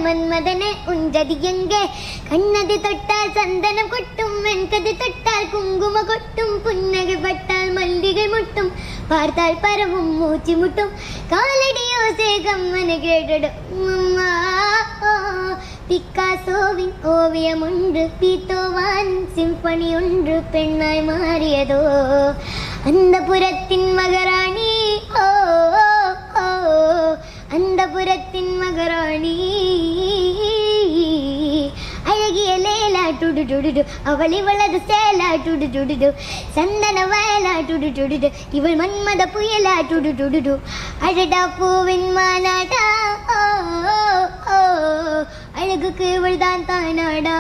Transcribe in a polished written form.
மன்மதனே உஞ்சதி எங்கே கண்ணதி தொட்டால் சந்தனம் கொட்டும் வெண்கதி தொட்டால் குங்கும கொட்டும் புன்னகை பட்டால் மல்லிகை முட்டும் பார்த்தால் பரவும் மூச்சு முட்டும் காலடியோ சேகம்மன கேட்டிடும் அம்மா பிக்காசோவின் ஓவியம் ஒன்று பீத்தோவான் சிம்பனி ஒன்று பெண்ணாய் மாறியதோ அந்த புறத்தின் மகராணி ஓ அந்த புறத்தின் மகராணி அழகிய லேலா டுடு டுடு அவள் இவளது சேலா டுடு டுடு சந்தன வயலா டுடு டுடு இவள் மன்மத புயலா டுடு டுடு அழடா பூவின் மாநாடா அழகுக்கு இவள் தான் தானாடா.